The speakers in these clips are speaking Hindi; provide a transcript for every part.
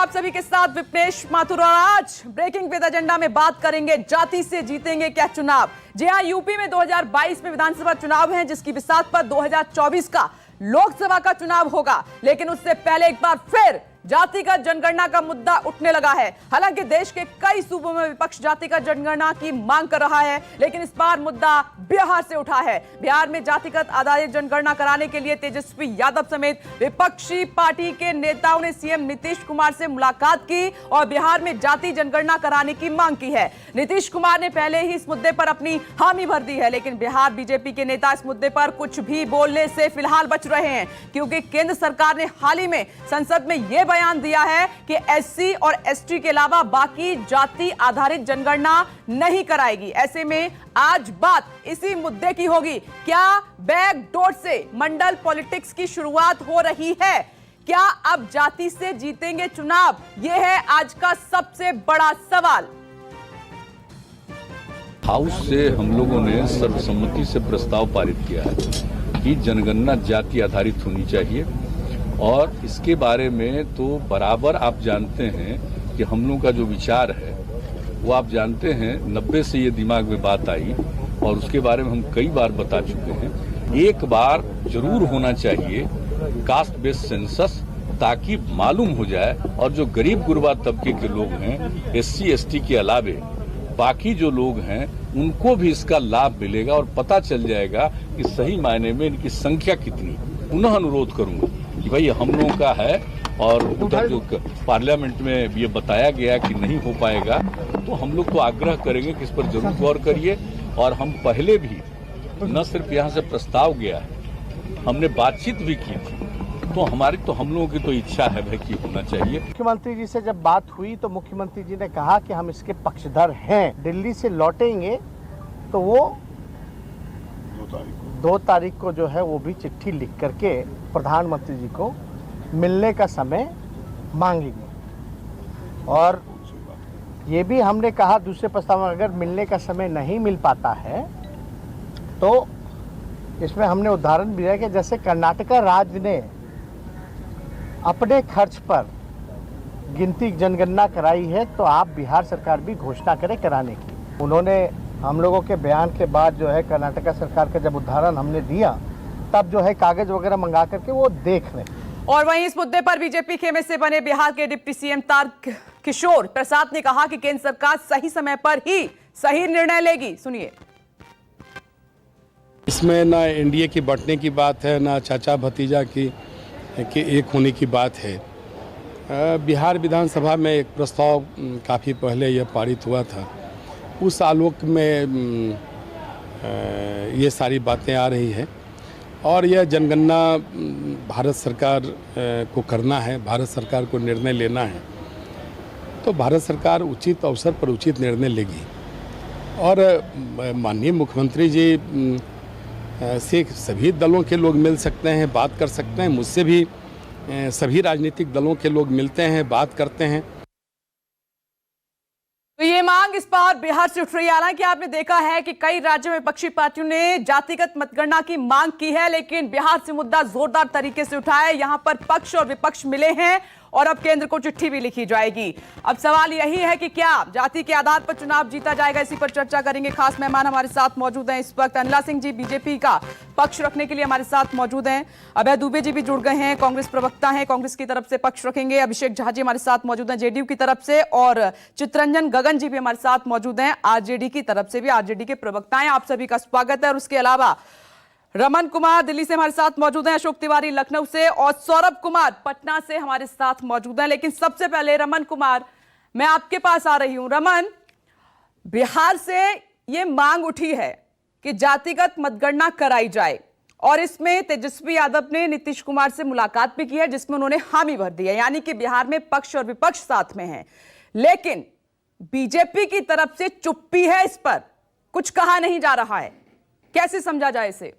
आप सभी के साथ विपनेश माथुर और आज ब्रेकिंग विद एजेंडा में बात करेंगे जाति से जीतेंगे क्या चुनाव। जी हां, यूपी में 2022 में विधानसभा चुनाव है जिसकी बिसात पर 2024 का लोकसभा का चुनाव होगा। लेकिन उससे पहले एक बार फिर जातिगत जनगणना का मुद्दा उठने लगा है। हालांकि देश के कई सूबों में विपक्ष जातिगत जनगणना की मांग कर रहा है, लेकिन इस बार मुद्दा बिहार से उठा है। बिहार में जातिगत आधारित जनगणना कराने के लिए तेजस्वी यादव समेत विपक्षी पार्टी के नेताओं ने सीएम नीतीश कुमार से मुलाकात की और बिहार में जाति जनगणना कराने की मांग की है। नीतीश कुमार ने पहले ही इस मुद्दे पर अपनी हामी भर दी है, लेकिन बिहार बीजेपी के नेता इस मुद्दे पर कुछ भी बोलने से फिलहाल बच रहे हैं, क्योंकि केंद्र सरकार ने हाल ही में संसद में यह बयान दिया है कि एससी और एसटी के अलावा बाकी जाति आधारित जनगणना नहीं कराएगी। ऐसे में आज बात इसी मुद्दे की होगी। क्या बैकडोर से मंडल पॉलिटिक्स की शुरुआत हो रही है? क्या अब जाति से जीतेंगे चुनाव? यह है आज का सबसे बड़ा सवाल। हाउस से हम लोगों ने सर्वसम्मति से प्रस्ताव पारित किया है कि जनगणना जाति आधारित होनी चाहिए और इसके बारे में तो बराबर आप जानते हैं कि हम लोगों का जो विचार है वो आप जानते हैं 90 से ये दिमाग में बात आई और उसके बारे में हम कई बार बता चुके हैं। एक बार जरूर होना चाहिए कास्ट बेस्ड सेंसस, ताकि मालूम हो जाए और जो गरीब गुरबा तबके के लोग हैं, एससी एसटी के अलावे बाकी जो लोग हैं उनको भी इसका लाभ मिलेगा और पता चल जाएगा कि सही मायने में इनकी संख्या कितनी। पुनः अनुरोध करूंगा कि भाई हम लोगों का है और उधर जो पार्लियामेंट में ये बताया गया कि नहीं हो पाएगा, तो हम लोग तो आग्रह करेंगे कि इस पर जरूर गौर करिए। और हम पहले भी न सिर्फ यहाँ से प्रस्ताव गया है, हमने बातचीत भी की थी, तो हम लोगों की तो इच्छा है भाई कि होना चाहिए। मुख्यमंत्री जी से जब बात हुई तो मुख्यमंत्री जी ने कहा कि हम इसके पक्षधर हैं। दिल्ली से लौटेंगे तो वो 2 तारीख को जो है वो भी चिट्ठी लिख करके प्रधानमंत्री जी को मिलने का समय मांगेंगे। और ये भी हमने कहा दूसरे प्रस्ताव में अगर मिलने का समय नहीं मिल पाता है तो इसमें हमने उदाहरण भी दिया कि जैसे कर्नाटका राज्य ने अपने खर्च पर गिनती जनगणना कराई है, तो आप बिहार सरकार भी घोषणा करें कराने की। उन्होंने हम लोगों के बयान के बाद जो है कर्नाटका सरकार का जब उदाहरण हमने दिया तब जो है कागज वगैरह मंगा करके वो देख रहे। और वहीं इस मुद्दे पर बीजेपी खेमे से बने बिहार के डिप्टी सीएम तारकिशोर प्रसाद ने कहा कि केंद्र सरकार सही समय पर ही सही निर्णय लेगी। सुनिए। इसमें ना एनडीए की बंटने की बात है, ना चाचा भतीजा की एक होने की बात है। बिहार विधानसभा में एक प्रस्ताव काफ़ी पहले यह पारित हुआ था, उस आलोक में ये सारी बातें आ रही हैं और यह जनगणना भारत सरकार को करना है, भारत सरकार को निर्णय लेना है, तो भारत सरकार उचित अवसर पर उचित निर्णय लेगी। और माननीय मुख्यमंत्री जी से सभी दलों के लोग मिल सकते हैं, बात कर सकते हैं, मुझसे भी सभी राजनीतिक दलों के लोग मिलते हैं, बात करते हैं। तो ये मांग इस बार बिहार से उठ रही है। हालांकि आपने देखा है कि कई राज्यों में विपक्षी पार्टियों ने जातिगत मतगणना की मांग की है, लेकिन बिहार से मुद्दा जोरदार तरीके से उठा है। यहां पर पक्ष और विपक्ष मिले हैं और अब केंद्र को चिट्ठी भी लिखी जाएगी। अब सवाल यही है कि क्या जाति के आधार पर चुनाव जीता जाएगा, इसी पर चर्चा करेंगे। खास मेहमान हमारे साथ मौजूद हैं इस वक्त। अनिला सिंह जी बीजेपी का पक्ष रखने के लिए हमारे साथ मौजूद हैं। अभय दुबे जी भी जुड़ गए हैं, कांग्रेस प्रवक्ता हैं, कांग्रेस की तरफ से पक्ष रखेंगे। अभिषेक झा जी हमारे साथ मौजूद हैं जेडीयू की तरफ से, और चित्रंजन गगन जी भी हमारे साथ मौजूद हैं आरजेडी की तरफ से, भी आरजेडी के प्रवक्ता हैं। आप सभी का स्वागत है। और उसके अलावा रमन कुमार दिल्ली से हमारे साथ मौजूद हैं, अशोक तिवारी लखनऊ से और सौरभ कुमार पटना से हमारे साथ मौजूद हैं। लेकिन सबसे पहले रमन कुमार, मैं आपके पास आ रही हूं। रमन, बिहार से यह मांग उठी है कि जातिगत मतगणना कराई जाए और इसमें तेजस्वी यादव ने नीतीश कुमार से मुलाकात भी की है, जिसमें उन्होंने हामी भर दी है, यानी कि बिहार में पक्ष और विपक्ष साथ में है। लेकिन बीजेपी की तरफ से चुप्पी है, इस पर कुछ कहा नहीं जा रहा है। कैसे समझा जाए इसे?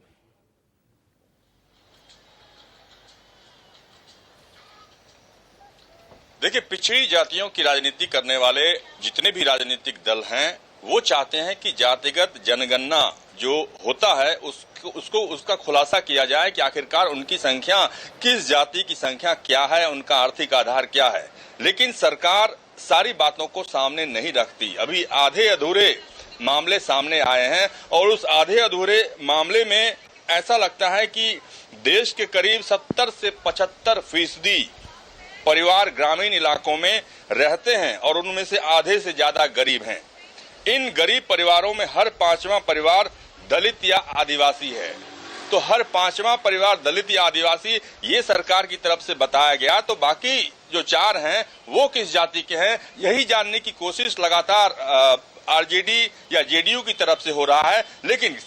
देखिए, पिछड़ी जातियों की राजनीति करने वाले जितने भी राजनीतिक दल हैं वो चाहते हैं कि जातिगत जनगणना जो होता है उसका खुलासा किया जाए कि आखिरकार उनकी संख्या, किस जाति की संख्या क्या है, उनका आर्थिक आधार क्या है। लेकिन सरकार सारी बातों को सामने नहीं रखती। अभी आधे अधूरे मामले सामने आए हैं और उस आधे अधूरे मामले में ऐसा लगता है कि देश के करीब 70 से 75% परिवार ग्रामीण इलाकों में रहते हैं और उनमें से आधे से ज्यादा गरीब हैं। इन गरीब परिवारों में हर 5वां परिवार दलित या आदिवासी है। तो हर 5वां परिवार दलित या आदिवासी ये सरकार की तरफ से बताया गया। तो बाकी जो 4 हैं वो किस जाति के हैं, यही जानने की कोशिश लगातार आरजेडी या जेडीयू की तरफ से हो रहा है। लेकिन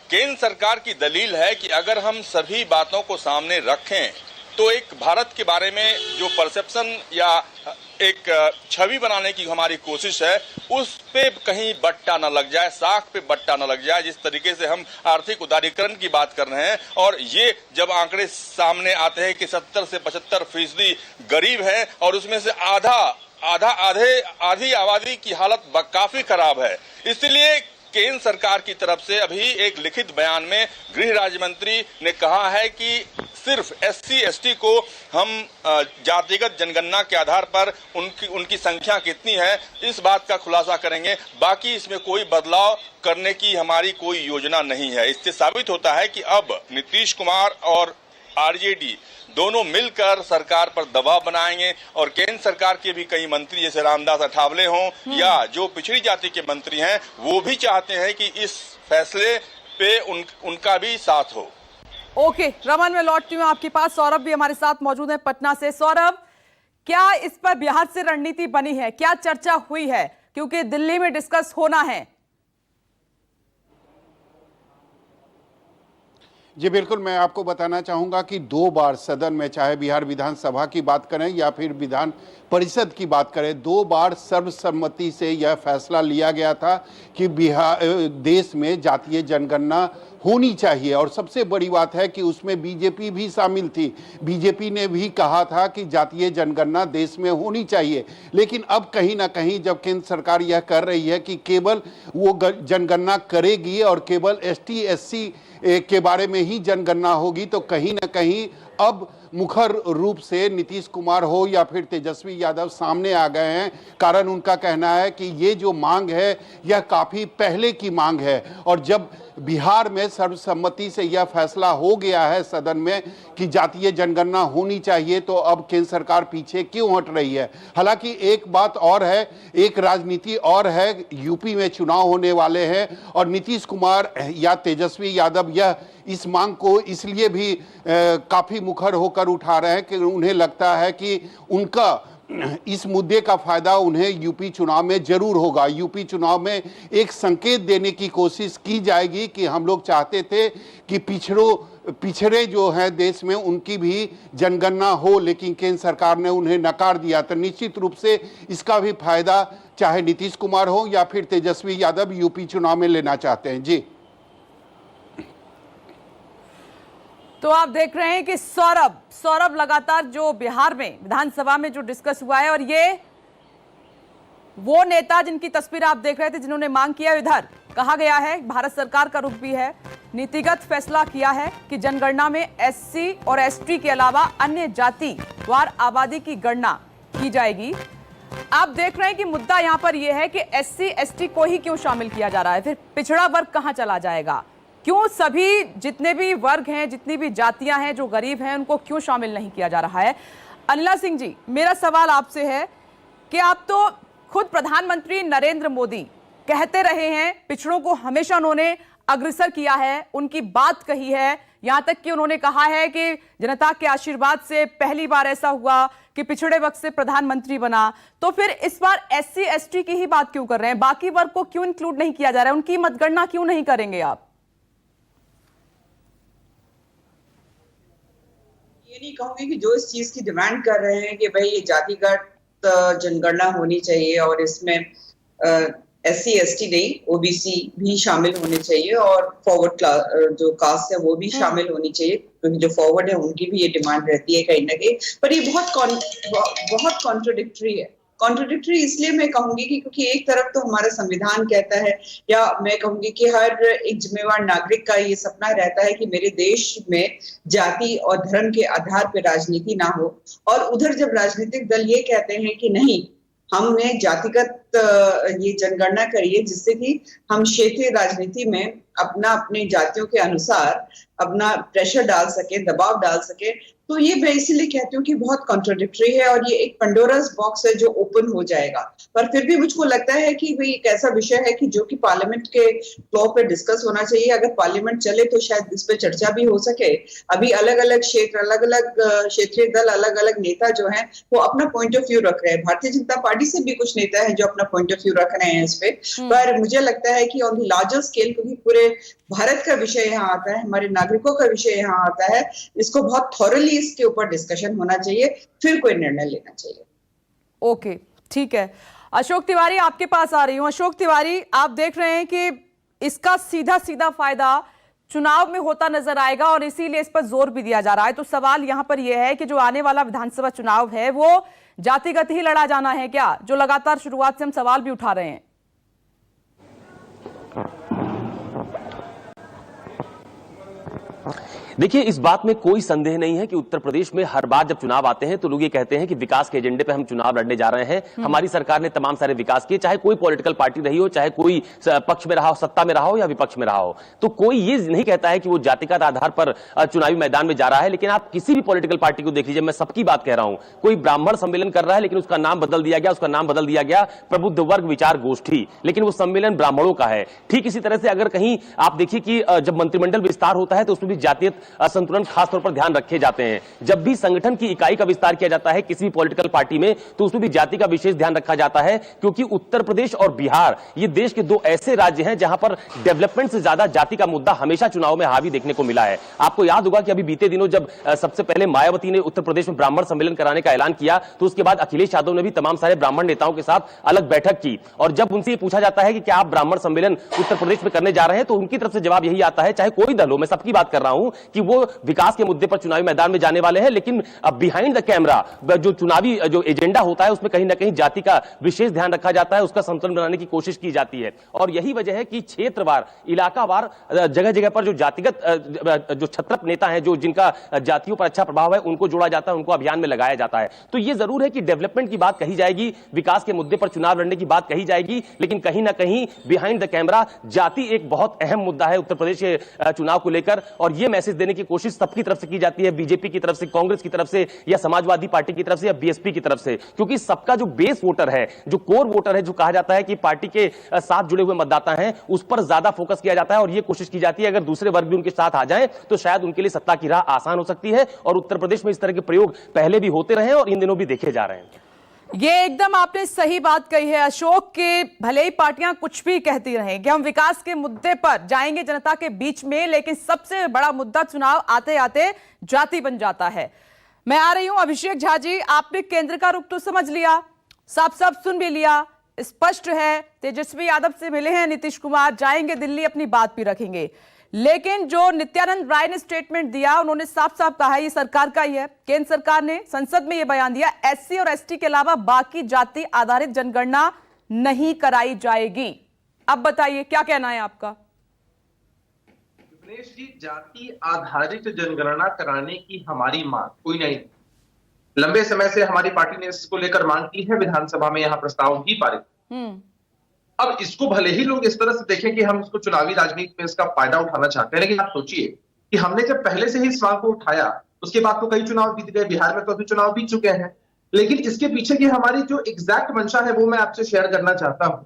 केंद्र सरकार की दलील है कि अगर हम सभी बातों को सामने रखें तो एक भारत के बारे में जो परसेप्शन या एक छवि बनाने की हमारी कोशिश है उस पे कहीं बट्टा न लग जाए, साख पे बट्टा न लग जाए। जिस तरीके से हम आर्थिक उदारीकरण की बात कर रहे हैं और ये जब आंकड़े सामने आते हैं कि 70 से 75% गरीब है और उसमें से आधी आबादी की हालत काफी खराब है। इसलिए केंद्र सरकार की तरफ से अभी एक लिखित बयान में गृह राज्य मंत्री ने कहा है कि सिर्फ SC ST को हम जातिगत जनगणना के आधार पर उनकी संख्या कितनी है इस बात का खुलासा करेंगे। बाकी इसमें कोई बदलाव करने की हमारी कोई योजना नहीं है। इससे साबित होता है कि अब नीतीश कुमार और आरजेडी दोनों मिलकर सरकार पर दबाव बनाएंगे और केंद्र सरकार के भी कई मंत्री जैसे रामदास अठावले हों या जो पिछड़ी जाति के मंत्री हैं वो भी चाहते हैं कि इस फैसले पे उनका भी साथ हो। ओके रमन, मैं लौटती हूँ आपके पास। सौरभ भी हमारे साथ मौजूद है पटना से। सौरभ, क्या इस पर बिहार से रणनीति बनी है, क्या चर्चा हुई है, क्योंकि दिल्ली में डिस्कस होना है? जी बिल्कुल, मैं आपको बताना चाहूँगा कि 2 बार सदन में, चाहे बिहार विधानसभा की बात करें या फिर विधान परिषद की बात करें, 2 बार सर्वसम्मति से यह फैसला लिया गया था कि देश में जातीय जनगणना होनी चाहिए। और सबसे बड़ी बात है कि उसमें बीजेपी भी शामिल थी। बीजेपी ने भी कहा था कि जातीय जनगणना देश में होनी चाहिए। लेकिन अब कहीं ना कहीं जब केंद्र सरकार यह कर रही है कि केवल वो जनगणना करेगी और केवल ST SC के बारे में ही जनगणना होगी, तो कहीं ना कहीं अब मुखर रूप से नीतीश कुमार हो या फिर तेजस्वी यादव सामने आ गए हैं। कारण उनका कहना है कि ये जो मांग है यह काफ़ी पहले की मांग है और जब बिहार में सर्वसम्मति से यह फैसला हो गया है सदन में कि जातीय जनगणना होनी चाहिए, तो अब केंद्र सरकार पीछे क्यों हट रही है। हालांकि एक बात और है, एक राजनीति और है, यूपी में चुनाव होने वाले हैं और नीतीश कुमार या तेजस्वी यादव यह इस मांग को इसलिए भी काफ़ी मुखर होकर उठा रहे हैं कि उन्हें लगता है कि उनका इस मुद्दे का फायदा उन्हें यूपी चुनाव में जरूर होगा। यूपी चुनाव में एक संकेत देने की कोशिश की जाएगी कि हम लोग चाहते थे कि पिछड़े जो हैं देश में उनकी भी जनगणना हो, लेकिन केंद्र सरकार ने उन्हें नकार दिया। तो निश्चित रूप से इसका भी फायदा चाहे नीतीश कुमार हो या फिर तेजस्वी यादव यूपी चुनाव में लेना चाहते हैं। जी तो आप देख रहे हैं कि सौरभ लगातार जो बिहार में विधानसभा में जो डिस्कस हुआ है और ये वो नेता जिनकी तस्वीर आप देख रहे थे जिन्होंने मांग किया, इधर कहा गया है, भारत सरकार का रुख भी है, नीतिगत फैसला किया है कि जनगणना में SC और ST के अलावा अन्य जातिवार आबादी की गणना की जाएगी। आप देख रहे हैं कि मुद्दा यहां पर यह है कि SC ST को ही क्यों शामिल किया जा रहा है, फिर पिछड़ा वर्ग कहां चला जाएगा, क्यों सभी जितने भी वर्ग हैं, जितनी भी जातियां हैं जो गरीब हैं उनको क्यों शामिल नहीं किया जा रहा है। अनिला सिंह जी, मेरा सवाल आपसे है कि आप तो खुद प्रधानमंत्री नरेंद्र मोदी कहते रहे हैं, पिछड़ों को हमेशा उन्होंने अग्रसर किया है, उनकी बात कही है, यहां तक कि उन्होंने कहा है कि जनता के आशीर्वाद से पहली बार ऐसा हुआ कि पिछड़े वर्ग से प्रधानमंत्री बना। तो फिर इस बार SC ST की ही बात क्यों कर रहे हैं, बाकी वर्ग को क्यों इंक्लूड नहीं किया जा रहा है, उनकी मतगणना क्यों नहीं करेंगे आप? ये नहीं कहूंगी कि जो इस चीज की डिमांड कर रहे हैं कि भाई ये जातिगत जनगणना होनी चाहिए और इसमें SC ST नहीं OBC भी शामिल होने चाहिए और फॉरवर्ड क्लास जो कास्ट है वो भी शामिल होनी चाहिए, क्योंकि जो फॉरवर्ड है उनकी भी ये डिमांड रहती है कहीं ना कहीं। पर ये बहुत कॉन्ट्रोडिक्टरी है, कॉन्ट्रोडिक्टरी इसलिए मैं कहूंगी कि क्योंकि एक तरफ तो हमारा संविधान कहता है, या मैं कहूंगी कि हर एक जिम्मेवार नागरिक का ये सपना रहता है कि मेरे देश में जाति और धर्म के आधार पर राजनीति ना हो, और उधर जब राजनीतिक दल ये कहते हैं कि नहीं, हमने जातिगत ये जनगणना करी है जिससे कि हम क्षेत्रीय राजनीति में अपनी जातियों के अनुसार अपना प्रेशर डाल सके, दबाव डाल सके, तो ये मैं इसीलिए कहती हूँ कि बहुत कॉन्ट्रोडिक्टरी है और ये एक पंडोरास बॉक्स है जो ओपन हो जाएगा। पर फिर भी मुझको लगता है कि भाई एक ऐसा विषय है कि जो कि पार्लियामेंट के फ्लोर पे डिस्कस होना चाहिए। अगर पार्लियामेंट चले तो शायद इस पे चर्चा भी हो सके। अभी अलग अलग क्षेत्र, अलग अलग क्षेत्रीय दल, अलग अलग नेता जो हैं वो अपना पॉइंट ऑफ व्यू रख रहे हैं। भारतीय जनता पार्टी से भी कुछ नेता है जो अपना पॉइंट ऑफ व्यू रख रहे हैं इस पे। पर मुझे लगता है कि ऑन द लार्जर स्केल, क्योंकि पूरे भारत का विषय यहाँ आता है, हमारे नागरिकों का विषय यहाँ आता है, इसको बहुत थॉरली इसके ऊपर डिस्कशन होना चाहिए, फिर कोई निर्णय लेना चाहिए। ओके, ठीक है। अशोक तिवारी, आपके पास आ रही हूं। अशोक तिवारी, आप देख रहे हैं कि इसका सीधा सीधा फायदा चुनाव में होता नजर आएगा और इसीलिए इस पर जोर भी दिया जा रहा है। तो सवाल यहां पर यह है कि जो आने वाला विधानसभा चुनाव है वो जातिगत ही लड़ा जाना है क्या, जो लगातार शुरुआत से हम सवाल भी उठा रहे हैं? देखिए, इस बात में कोई संदेह नहीं है कि उत्तर प्रदेश में हर बार जब चुनाव आते हैं तो लोग ये कहते हैं कि विकास के एजेंडे पे हम चुनाव लड़ने जा रहे हैं। हमारी सरकार ने तमाम सारे विकास किए, चाहे कोई पॉलिटिकल पार्टी रही हो, चाहे कोई पक्ष में रहा हो, सत्ता में रहा हो या विपक्ष में रहा हो। तो कोई ये नहीं कहता है कि वो जातिगत आधार पर चुनावी मैदान में जा रहा है। लेकिन आप किसी भी पॉलिटिकल पार्टी को देख लीजिए, मैं सबकी बात कह रहा हूं, कोई ब्राह्मण सम्मेलन कर रहा है लेकिन उसका नाम बदल दिया गया, प्रबुद्ध वर्ग विचार गोष्ठी, लेकिन वो सम्मेलन ब्राह्मणों का है। ठीक इसी तरह से अगर कहीं आप देखिए कि जब मंत्रिमंडल विस्तार होता है तो उसमें भी जातीय असंतुलन खासतौर पर ध्यान रखे जाते हैं। जब भी संगठन की इकाई का विस्तार किया जाता है किसी भी पॉलिटिकल पार्टी में तो उसमें भी जाति का विशेष ध्यान रखा जाता है, क्योंकि उत्तर प्रदेश और बिहार ये देश के दो ऐसे राज्य हैं जहां पर डेवलपमेंट से ज्यादा जाति का मुद्दा हमेशा चुनाव में हावी देखने को मिला है। आपको याद होगा कि अभी बीते दिनों जब सबसे पहले मायावती ने उत्तर प्रदेश में ब्राह्मण सम्मेलन कराने का ऐलान किया तो उसके बाद अखिलेश यादव ने भी तमाम सारे ब्राह्मण नेताओं के साथ अलग बैठक की, और जब उनसे पूछा जाता है कि क्या आप ब्राह्मण सम्मेलन उत्तर प्रदेश में करने जा रहे हैं तो उनकी तरफ से जवाब यही आता है, चाहे कोई दल हो, मैं सबकी बात कर रहा हूं, कि वो विकास के मुद्दे पर चुनावी मैदान में जाने वाले हैं, लेकिन बिहाइंड द कैमरा जो चुनावी जो एजेंडा होता है उसमें कहीं ना कहीं जाति का विशेष ध्यान रखा जाता है, उसका संतुलन बनाने की कोशिश की जाती है। और यही वजह है कि क्षेत्रवार, इलाकावार, जगह जगह पर जो जातिगत जो छत्रप नेता हैं, जो जिनका जातियों पर अच्छा प्रभाव है, उनको जोड़ा जाता है, उनको अभियान में लगाया जाता है। तो यह जरूर है कि डेवलपमेंट की बात कही जाएगी, विकास के मुद्दे पर चुनाव लड़ने की बात कही जाएगी, लेकिन कहीं ना कहीं बिहाइंड द कैमरा जाति एक बहुत अहम मुद्दा है उत्तर प्रदेश के चुनाव को लेकर। और यह मैसेज देने की कोशिश सबकी तरफ से की जाती है, बीजेपी की तरफ से, कांग्रेस की तरफ से, या समाजवादी पार्टी की तरफ से, या बीएसपी की तरफ से, क्योंकि सबका जो बेस वोटर है, जो कोर वोटर है, जो कहा जाता है कि पार्टी के साथ जुड़े हुए मतदाता हैं, उस पर ज्यादा फोकस किया जाता है। और यह कोशिश की जाती है अगर दूसरे वर्ग भी उनके साथ आ जाएं तो शायद उनके लिए सत्ता की राह आसान हो सकती है। और उत्तर प्रदेश में इस तरह के प्रयोग पहले भी होते रहे और इन दिनों भी देखे जा रहे हैं। ये एकदम आपने सही बात कही है अशोक, के भले ही पार्टियां कुछ भी कहती रहें कि हम विकास के मुद्दे पर जाएंगे जनता के बीच में, लेकिन सबसे बड़ा मुद्दा चुनाव आते आते जाति बन जाता है। मैं आ रही हूं अभिषेक झा जी, आपने केंद्र का रुख तो समझ लिया, साफ साफ सुन भी लिया, स्पष्ट है तेजस्वी यादव से मिले हैं नीतीश कुमार, जाएंगे दिल्ली, अपनी बात भी रखेंगे। लेकिन जो नित्यानंद राय ने स्टेटमेंट दिया, उन्होंने साफ साफ कहा ये सरकार का ही है। केंद्र सरकार ने संसद में यह बयान दिया, एससी और एसटी के अलावा बाकी जाति आधारित जनगणना नहीं कराई जाएगी। अब बताइए क्या कहना है आपका? गणेश जी, जाति आधारित जनगणना कराने की हमारी मांग कोई नहीं, लंबे समय से हमारी पार्टी ने इसको लेकर मांग की है, विधानसभा में यहाँ प्रस्ताव भी पारित। अब इसको भले ही लोग इस तरह से देखें कि हम इसको चुनावी राजनीति में इसका फायदा उठाना चाहते हैं, लेकिन आप सोचिए कि हमने जब पहले से ही इस मांग को उठाया, उसके बाद तो कई चुनाव बीत गए, बिहार में तो अभी चुनाव बीत चुके हैं, लेकिन इसके पीछे की हमारी जो एग्जैक्ट मंशा है वो मैं आपसे शेयर करना चाहता हूं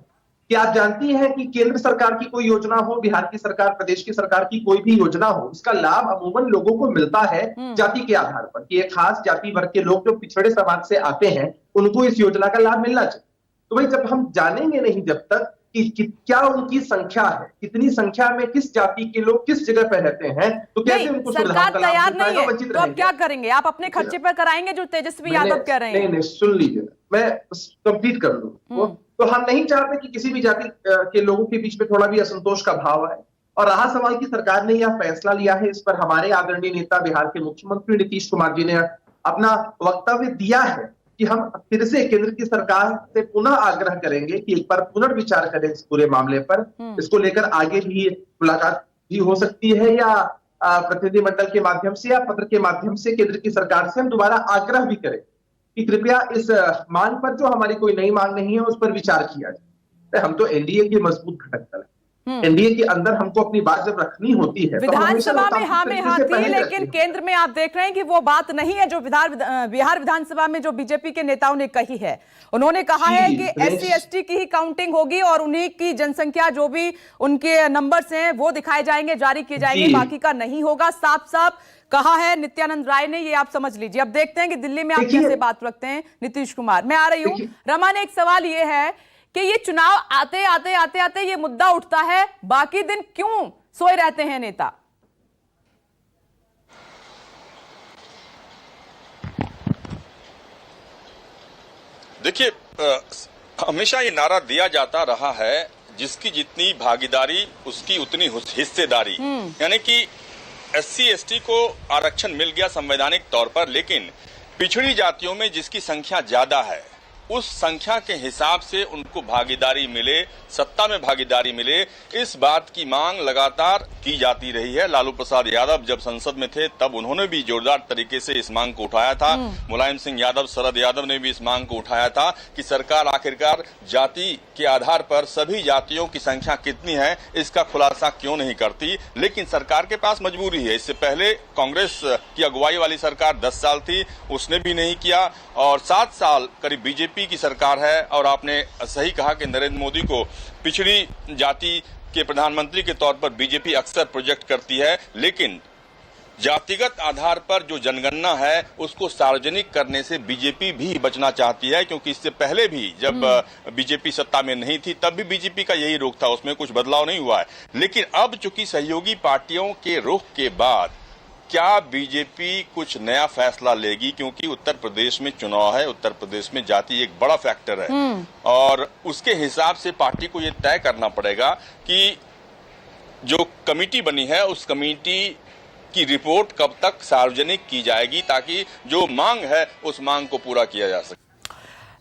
कि आप जानती हैं कि केंद्र सरकार की कोई योजना हो, बिहार की सरकार, प्रदेश की सरकार की कोई भी योजना हो, इसका लाभ अमूमन लोगों को मिलता है जाति के आधार पर, कि एक खास जाति वर्ग के लोग जो पिछड़े समाज से आते हैं उनको इस योजना का लाभ मिलना चाहिए। तो भाई जब हम जानेंगे नहीं जब तक कि क्या उनकी संख्या है, कितनी संख्या में किस जाति के लोग किस जगह पर रहते हैं, तो कैसे उनको सरकार तैयार नहीं है, तो आप क्या करेंगे? आप अपने खर्चे पर कराएंगे जो तेजस्वी यादव कह रहे हैं? नहीं, सुन लीजिए, मैं कंप्लीट कर लूं। तो हम नहीं चाहते कि किसी भी जाति के लोगों के बीच में थोड़ा भी असंतोष का भाव आए। और रहा सवाल की सरकार ने यह फैसला लिया है, इस पर हमारे आदरणीय नेता बिहार के मुख्यमंत्री नीतीश कुमार जी ने अपना वक्तव्य दिया है कि हम फिर से केंद्र की सरकार से पुनः आग्रह करेंगे कि एक बार पुनर्विचार करें इस पूरे मामले पर। इसको लेकर आगे भी मुलाकात भी हो सकती है, या प्रतिनिधिमंडल के माध्यम से या पत्र के माध्यम से केंद्र की सरकार से हम दोबारा आग्रह भी करें कि कृपया इस मांग पर, जो हमारी कोई नई मांग नहीं है, उस पर विचार किया जाए। हम तो एनडीए के मजबूत घटक दल हैं। एनडीए के अंदर हमको अपनी बात जब रखनी होती है, विधानसभा में हाँ में हाँ थी, लेकिन केंद्र में आप देख रहे हैं कि वो बात नहीं है जो बिहार विधानसभा में जो बीजेपी के नेताओं ने कही है। उन्होंने कहा है कि SC ST की ही काउंटिंग होगी और उन्हीं की जनसंख्या, जो भी उनके नंबर्स हैं वो दिखाए जाएंगे, जारी किए जाएंगे, बाकी का नहीं होगा। साफ साफ कहा है नित्यानंद राय ने, ये आप समझ लीजिए। अब देखते हैं कि दिल्ली में आप कैसे बात रखते हैं नीतीश कुमार। मैं आ रही हूँ रमा ने। एक सवाल ये है कि ये चुनाव आते आते ये मुद्दा उठता है, बाकी दिन क्यों सोए रहते हैं नेता? देखिए, हमेशा ये नारा दिया जाता रहा है, जिसकी जितनी भागीदारी उसकी उतनी हिस्सेदारी। यानी कि SC ST को आरक्षण मिल गया संवैधानिक तौर पर, लेकिन पिछड़ी जातियों में जिसकी संख्या ज्यादा है उस संख्या के हिसाब से उनको भागीदारी मिले, सत्ता में भागीदारी मिले, इस बात की मांग लगातार की जाती रही है। लालू प्रसाद यादव जब संसद में थे तब उन्होंने भी जोरदार तरीके से इस मांग को उठाया था। मुलायम सिंह यादव, शरद यादव ने भी इस मांग को उठाया था कि सरकार आखिरकार जाति के आधार पर सभी जातियों की संख्या कितनी है इसका खुलासा क्यों नहीं करती। लेकिन सरकार के पास मजबूरी है। इससे पहले कांग्रेस की अगुवाई वाली सरकार 10 साल थी, उसने भी नहीं किया, और 7 साल करीब बीजेपी की सरकार है। और आपने सही कहा कि नरेंद्र मोदी को पिछड़ी जाति के प्रधानमंत्री के तौर पर बीजेपी अक्सर प्रोजेक्ट करती है, लेकिन जातिगत आधार पर जो जनगणना है उसको सार्वजनिक करने से बीजेपी भी बचना चाहती है, क्योंकि इससे पहले भी जब बीजेपी सत्ता में नहीं थी तब भी बीजेपी का यही रुख था, उसमें कुछ बदलाव नहीं हुआ है। लेकिन अब चूंकि सहयोगी पार्टियों के रुख के बाद क्या बीजेपी कुछ नया फैसला लेगी, क्योंकि उत्तर प्रदेश में चुनाव है, उत्तर प्रदेश में जाति एक बड़ा फैक्टर है, और उसके हिसाब से पार्टी को ये तय करना पड़ेगा कि जो कमेटी बनी है उस कमेटी की रिपोर्ट कब तक सार्वजनिक की जाएगी, ताकि जो मांग है उस मांग को पूरा किया जा सके।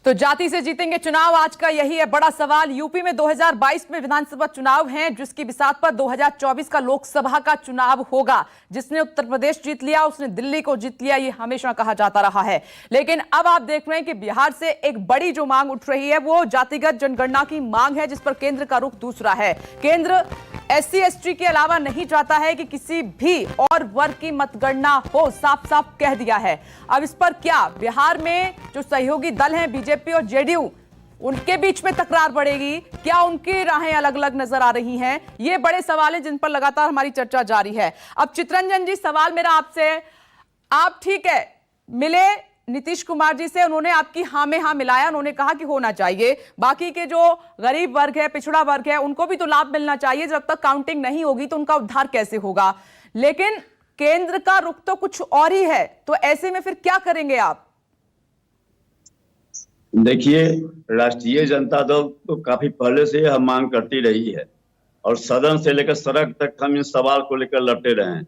तो जाति से जीतेंगे चुनाव, आज का यही है बड़ा सवाल। यूपी में 2022 में विधानसभा चुनाव हैं, जिसकी बिसात पर 2024 का लोकसभा का चुनाव होगा। जिसने उत्तर प्रदेश जीत लिया उसने दिल्ली को जीत लिया, ये हमेशा कहा जाता रहा है। लेकिन अब आप देख रहे हैं कि बिहार से एक बड़ी जो मांग उठ रही है वो जातिगत जनगणना की मांग है, जिस पर केंद्र का रुख दूसरा है। केंद्र SC ST के अलावा नहीं चाहता है कि किसी भी और वर्ग की मतगणना हो, साफ साफ कह दिया है। अब इस पर क्या बिहार में जो सहयोगी दल हैं बीजेपी और JDU, उनके बीच में तकरार बढ़ेगी? क्या उनकी राहें अलग अलग नजर आ रही हैं? ये बड़े सवाल हैं जिन पर लगातार हमारी चर्चा जारी है। अब चित्रंजन जी, सवाल मेरा आपसे, आप ठीक है मिले नीतीश कुमार जी से, उन्होंने आपकी हाँ में हाँ मिलाया, उन्होंने कहा कि होना चाहिए, बाकी के जो गरीब वर्ग है, पिछड़ा वर्ग है, उनको भी तो लाभ मिलना चाहिए। जब तक काउंटिंग नहीं होगी तो उनका उद्धार कैसे होगा? लेकिन केंद्र का रुख तो कुछ और ही है, तो ऐसे में फिर क्या करेंगे आप? देखिए, राष्ट्रीय जनता दल तो काफी पहले से यह मांग करती रही है और सदन से लेकर सड़क तक हम इस सवाल को लेकर लड़ते रहे हैं।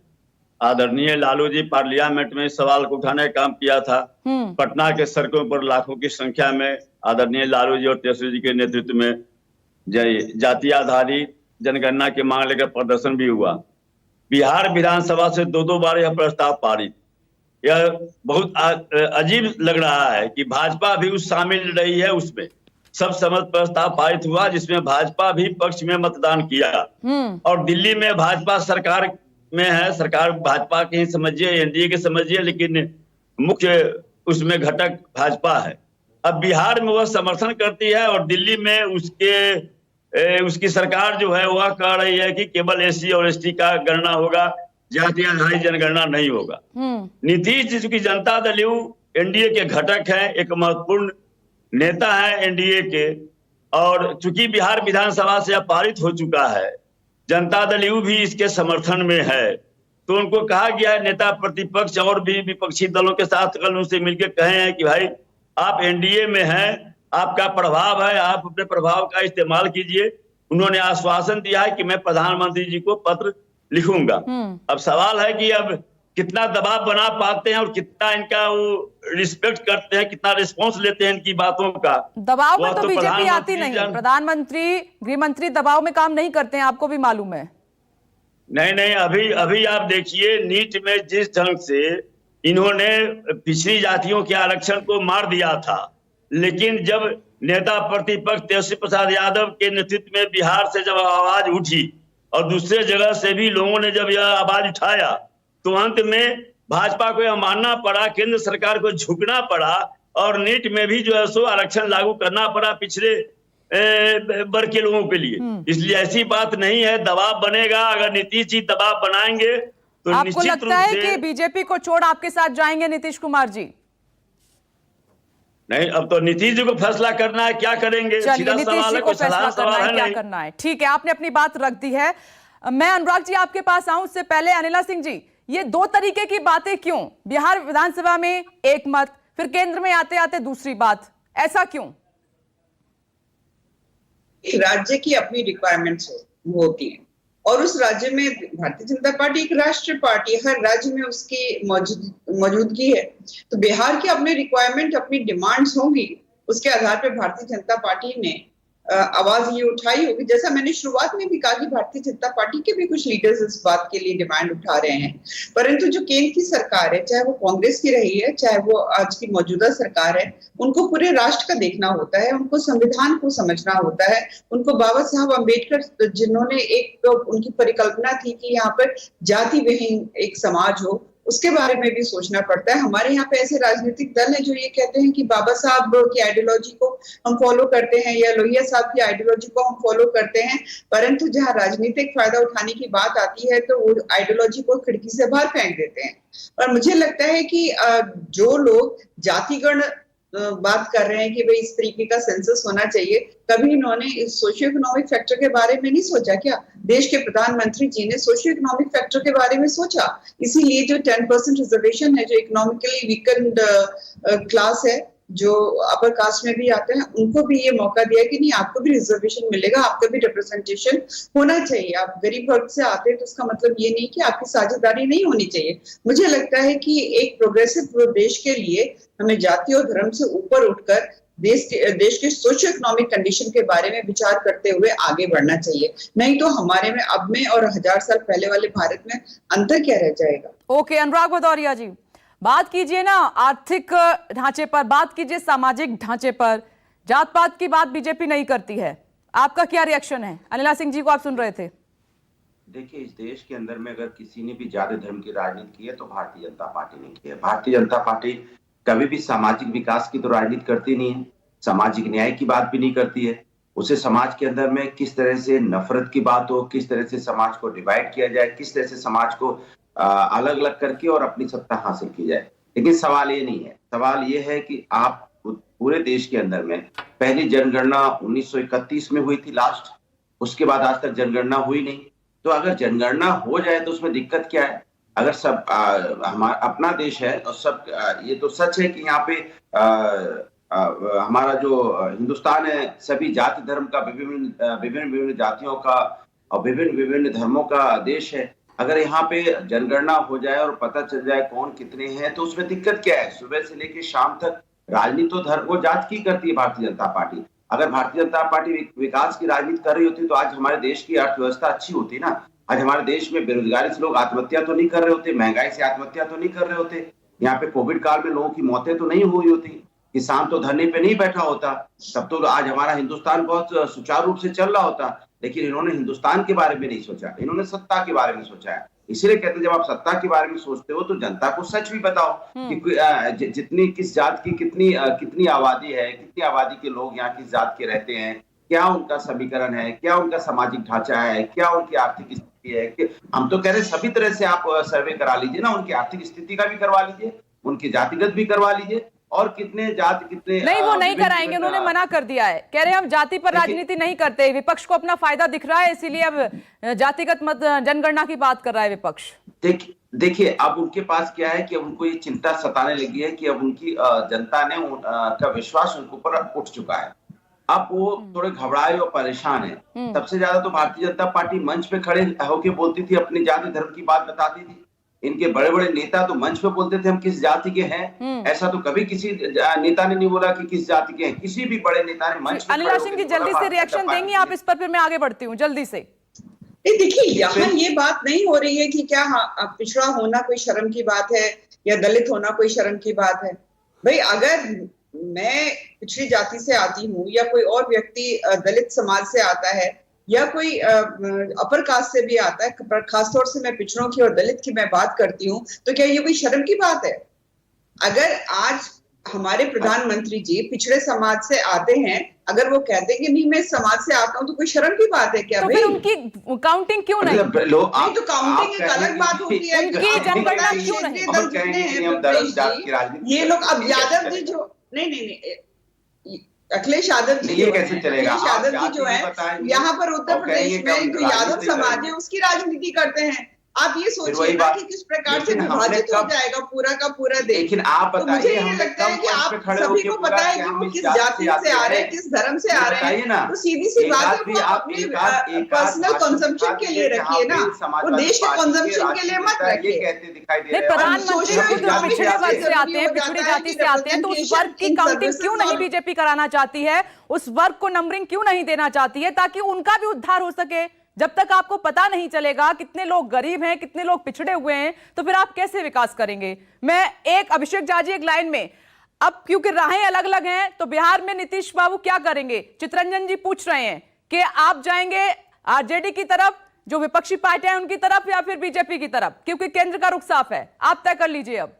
आदरणीय लालू जी पार्लियामेंट में इस सवाल को उठाने का काम किया था। पटना के सड़कों पर लाखों की संख्या में आदरणीय लालू जी और तेजस्वी जी के नेतृत्व में जाति आधारित जनगणना की मांग लेकर प्रदर्शन भी हुआ। बिहार विधानसभा से 2 बार यह प्रस्ताव पारित। यह बहुत अजीब लग रहा है कि भाजपा भी उस शामिल रही है, उसमें सब सम्मत प्रस्ताव पारित हुआ जिसमें भाजपा भी पक्ष में मतदान किया। और दिल्ली में भाजपा सरकार में है, सरकार भाजपा के ही समझिए, एनडीए के समझिए, लेकिन मुख्य उसमें घटक भाजपा है। अब बिहार में वह समर्थन करती है और दिल्ली में उसकी सरकार जो है वह कह रही है कि केवल SC और ST का गणना होगा, जाति आधारित जनगणना नहीं होगा। नीतीश जी चूंकि जनता दल एनडीए के घटक हैं, एक महत्वपूर्ण नेता है एनडीए के, और चूंकि बिहार विधानसभा से पारित हो चुका है, जनता दल भी इसके समर्थन में है, तो उनको कहा गया है नेता प्रतिपक्ष और भी विपक्षी दलों के साथ कल उनसे मिलकर कहे हैं कि भाई आप एनडीए में हैं, आपका प्रभाव है, आप अपने प्रभाव का इस्तेमाल कीजिए। उन्होंने आश्वासन दिया है कि मैं प्रधानमंत्री जी को पत्र लिखूंगा। अब सवाल है कि अब कितना दबाव बना पाते हैं और कितना इनका वो रिस्पेक्ट करते हैं, कितना रिस्पॉन्स लेते हैं इनकी बातों का। दबाव में वह तो बीजेपी आती प्रधानमंत्री नहीं, प्रधानमंत्री गृह मंत्री दबाव में काम नहीं करते हैं, आपको भी मालूम है। नहीं, अभी आप देखिए नीट में जिस ढंग से इन्होंने पिछड़ी जातियों के आरक्षण को मार दिया था, लेकिन जब नेता प्रतिपक्ष तेजस्वी प्रसाद यादव के नेतृत्व में बिहार से जब आवाज उठी और दूसरे जगह से भी लोगों ने जब यह आवाज उठाया, तो अंत में भाजपा को यह मानना पड़ा, केंद्र सरकार को झुकना पड़ा और नीट में भी जो है सो आरक्षण लागू करना पड़ा पिछले वर्ग के लोगों के लिए। इसलिए ऐसी बात नहीं है, दबाव बनेगा। अगर नीतीश जी दबाव बनाएंगे तो आपको लगता है कि बीजेपी को छोड़ आपके साथ जाएंगे नीतीश कुमार जी? नहीं, अब तो नीतीश जी को फैसला करना है, क्या करेंगे। चलिए, नीतीश जी को फैसला करना है क्या करना है। ठीक है, आपने अपनी बात रख दी है। मैं अनुराग जी आपके पास आऊं, उससे पहले अनिला सिंह जी, ये दो तरीके की बातें क्यों? बिहार विधानसभा में एक मत, फिर केंद्र में आते आते दूसरी बात, ऐसा क्यों? राज्य की अपनी रिक्वायरमेंट्स होती हैं और उस राज्य में भारतीय जनता पार्टी एक राष्ट्रीय पार्टी, हर राज्य में उसकी मौजूदगी है। तो बिहार की अपने रिक्वायरमेंट, अपनी डिमांड्स होंगी, उसके आधार पर भारतीय जनता पार्टी ने आवाज ये उठाई होगी। जैसा मैंने शुरुआत में भी कहा कि भारतीय जनता पार्टी के भी कुछ लीडर्स इस बात के लिए डिमांड उठा रहे हैं, परंतु जो केंद्र की सरकार है, चाहे वो कांग्रेस की रही है, चाहे वो आज की मौजूदा सरकार है, उनको पूरे राष्ट्र का देखना होता है, उनको संविधान को समझना होता है, उनको बाबा साहब अम्बेडकर जिन्होंने एक उनकी परिकल्पना थी कि यहाँ पर जाति विहीन एक समाज हो, उसके बारे में भी सोचना पड़ता है। हमारे यहाँ पे ऐसे राजनीतिक दल हैं जो ये कहते हैं कि बाबा साहब की आइडियोलॉजी को हम फॉलो करते हैं या लोहिया साहब की आइडियोलॉजी को हम फॉलो करते हैं, परंतु जहाँ राजनीतिक फायदा उठाने की बात आती है तो वो आइडियोलॉजी को खिड़की से बाहर फेंक देते हैं। और मुझे लगता है कि जो लोग जातिगण बात कर रहे हैं कि भाई इस तरीके का सेंसस होना चाहिए, कभी इन्होंने इस सोशियो इकोनॉमिक फैक्टर के बारे में नहीं सोचा क्या? देश के प्रधानमंत्री जी ने सोशियो इकोनॉमिक फैक्टर के बारे में सोचा, इसीलिए जो 10% रिजर्वेशन है, जो इकोनॉमिकली वीकेंड क्लास है, जो अपर कास्ट में भी आते हैं, उनको भी ये मौका दिया कि नहीं, आपको भी रिजर्वेशन मिलेगा, आपका भी रिप्रेजेंटेशन होना चाहिए। आप गरीब वर्ग से आते हैं तो उसका मतलब ये नहीं कि आपकी साझेदारी नहीं होनी चाहिए। मुझे लगता है कि एक प्रोग्रेसिव देश के लिए हमें जाति और धर्म से ऊपर उठकर देश के सोशियो इकोनॉमिक कंडीशन के बारे में विचार करते हुए आगे बढ़ना चाहिए, नहीं तो हमारे में अब में और 1000 साल पहले वाले भारत में अंतर क्या रह जाएगा। ओके, अनुराग भदौरिया जी, बात कीजिए ना आर्थिक ढांचे पर, बात कीजिए सामाजिक ढांचे पर, जात पात की बात बीजेपी नहीं करती है, आपका क्या रिएक्शन है? अनिला सिंह जी को आप सुन रहे थे। देखिए, इस देश के अंदर में अगर किसी ने भी जाति धर्म की राजनीति की है तो भारतीय जनता पार्टी ने की है। भारतीय जनता पार्टी कभी भी सामाजिक विकास की तो राजनीति करती नहीं है, सामाजिक न्याय की बात भी नहीं करती है। उसे समाज के अंदर में किस तरह से नफरत की बात हो, किस तरह से समाज को डिवाइड किया जाए, किस तरह से समाज को अलग अलग करके और अपनी सत्ता हासिल की जाए। लेकिन सवाल ये नहीं है, सवाल ये है कि आप पूरे देश के अंदर में पहली जनगणना 1931 में हुई थी लास्ट, उसके बाद आज तक जनगणना हुई नहीं। तो अगर जनगणना हो जाए तो उसमें दिक्कत क्या है? अगर सब हमारा अपना देश है और सब ये तो सच है कि यहाँ पे हमारा जो हिंदुस्तान है सभी जाति धर्म का विभिन्न जातियों का और विभिन्न धर्मों का देश है। अगर यहाँ पे जनगणना हो जाए और पता चल जाए कौन कितने हैं तो उसमें दिक्कत क्या है? सुबह से लेकर शाम तक राजनीति तो धर्म को जांच की करती है भारतीय जनता पार्टी। अगर भारतीय जनता पार्टी विकास की राजनीति कर रही होती तो आज हमारे देश की अर्थव्यवस्था अच्छी होती ना। आज हमारे देश में बेरोजगारी से लोग आत्महत्या तो नहीं कर रहे होते, महंगाई से आत्महत्या तो नहीं कर रहे होते, यहाँ पे कोविड काल में लोगों की मौतें तो नहीं हुई होती, किसान तो धरने पे नहीं बैठा होता, तब तो आज हमारा हिंदुस्तान बहुत सुचारू रूप से चल रहा होता। लेकिन इन्होंने हिंदुस्तान के बारे में नहीं सोचा, इन्होंने सत्ता के बारे में सोचा है। इसीलिए कहते हैं जब आप सत्ता के बारे में सोचते हो तो जनता को सच भी बताओ कि जितनी किस जात की कितनी आबादी है, कितनी आबादी के लोग यहाँ किस जात के रहते हैं, क्या उनका समीकरण है, क्या उनका सामाजिक ढांचा है, क्या उनकी आर्थिक स्थिति है। कि हम तो कह रहे हैं सभी तरह से आप सर्वे करा लीजिए ना, उनकी आर्थिक स्थिति का भी करवा लीजिए, उनकी जातिगत भी करवा लीजिए, और कितने जाति कितने नहीं, वो नहीं कराएंगे, उन्होंने मना कर दिया है, कह रहे हैं हम जाति पर राजनीति नहीं करते। विपक्ष को अपना फायदा दिख रहा है, इसीलिए अब जातिगत मत जनगणना की बात कर रहा है विपक्ष। देखिए अब उनके पास क्या है कि उनको ये चिंता सताने लगी है कि अब उनकी जनता ने का विश्वास उनके ऊपर उठ चुका है। अब वो थोड़े घबराए और परेशान है। सबसे ज्यादा तो भारतीय जनता पार्टी मंच पे खड़े होके बोलती थी, अपनी जाति धर्म की बात बताती थी, इनके बड़े बड़े नेता तो मंच पे बोलते थे हम किस जाति के हैं, ऐसा तो कभी किसी नेता ने नहीं बोला कि किस जाति के हैं। किसी भी बड़े नेता ने मंच पे अनिला सिंह जी जल्दी से रिएक्शन देंगी आप इस पर, फिर मैं आगे बढ़ती हूँ जल्दी से। देखिए, यहाँ ये बात नहीं हो रही है कि क्या पिछड़ा होना कोई शर्म की बात है या दलित होना कोई शर्म की बात है। भाई अगर मैं पिछड़ी जाति से आती हूँ या कोई और व्यक्ति दलित समाज से आता है या कोई अपर कास्ट से भी आता है, खासतौर से मैं पिछड़ों की और दलित की मैं बात करती हूँ, तो क्या ये कोई शर्म की बात है? अगर आज हमारे प्रधानमंत्री जी पिछड़े समाज से आते हैं, अगर वो कहते हैं कि नहीं मैं समाज से आता हूं, तो कोई शर्म की बात है क्या? तो फिर उनकी काउंटिंग क्यों नहीं? नहीं तो काउंटिंग एक अलग बात होती है, उनकी जनगणना क्यों नहीं? ये लोग अब यादव जी जो नहीं अखिलेश यादव जी, ये कैसे चलेगा? अखिलेश यादव जी जो है यहाँ पर उत्तर प्रदेश में जो यादव समाज है उसकी राजनीति करते हैं। आप ये सोचिए ना कि किस प्रकार से विभाजित हो जाएगा पूरा का पूरा देश। लेकिन आप तो मुझे ये लगता है कि आप सभी को पता है कि वो किस जाति से आ रहे हैं, किस धर्म से आ रहे हैं, तो सीधी सी बात है वो अपने पर्सनल कंजम्पशन के लिए रखिए ना, वो देश के कंजम्पशन के लिए मत रखिए। प्रधानमंत्री खुद पिछड़े वर्ग से आते हैं, पिछड़ी जाति से आते हैं, तो उस वर्ग की काउंटिंग क्यों नहीं बीजेपी कराना चाहती है? उस वर्ग को नंबरिंग क्यों नहीं देना चाहती है ताकि उनका भी उद्धार हो सके? जब तक आपको पता नहीं चलेगा कितने लोग गरीब हैं, कितने लोग पिछड़े हुए हैं, तो फिर आप कैसे विकास करेंगे? मैं एक अभिषेक जाजी एक लाइन में, अब क्योंकि राहें अलग अलग हैं, तो बिहार में नीतीश बाबू क्या करेंगे? चितरंजन जी पूछ रहे हैं कि आप जाएंगे आरजेडी की तरफ, जो विपक्षी पार्टियां हैं उनकी तरफ, या फिर बीजेपी की तरफ, क्योंकि केंद्र का रुख साफ है। आप तय कर लीजिए। अब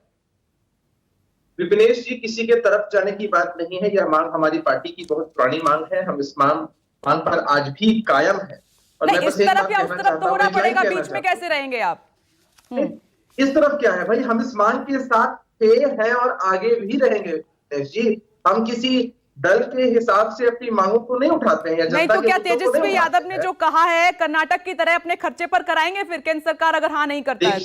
विपिनेश जी, किसी के तरफ जाने की बात नहीं है, यह मांग हमारी पार्टी की बहुत पुरानी मांग है, हम इस मांग पर आज भी कायम है। नहीं, इस तरफ या उस तरफ तो होना पड़ेगा, बीच में कैसे रहेंगे आप? इस तरफ क्या है भाई, हम इस मांग के साथ थे, हैं और आगे भी रहेंगे जी। हम किसी दल के हिसाब से अपनी मांगों को नहीं उठाते हैं। नहीं तो क्या तेजस्वी यादव ने जो कहा है कर्नाटक की तरह अपने खर्चे पर कराएंगे फिर केंद्र सरकार अगर हाँ नहीं करता है?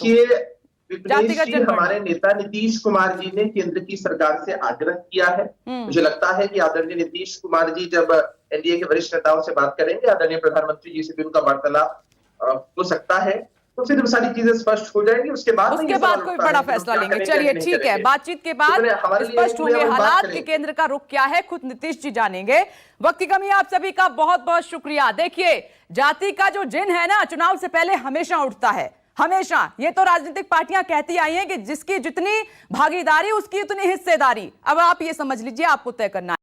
देखिए, हमारे नेता नीतीश कुमार जी ने केंद्र की सरकार से आग्रह किया है। मुझे लगता है कि आदरणीय नीतीश कुमार जी जब एनडीए के वरिष्ठ नेताओं से बात करेंगे, आदरणीय प्रधानमंत्री जी से भी उनका वार्तालाप हो सकता है, तो फिर सारी चीजें स्पष्ट हो जाएंगी। उसके बाद कोई बड़ा फैसला लेंगे। चलिए ठीक है, बातचीत के बाद स्पष्ट होंगे हालात कि केंद्र का रुख क्या है, खुद नीतीश जी जानेंगे। वक्त की कमी, आप सभी का बहुत बहुत शुक्रिया। देखिए, जाति का जो जिन है ना, चुनाव से पहले हमेशा उठता है, हमेशा। ये तो राजनीतिक पार्टियां कहती आई हैं कि जिसकी जितनी भागीदारी उसकी उतनी हिस्सेदारी। अब आप ये समझ लीजिए, आपको तय करना है।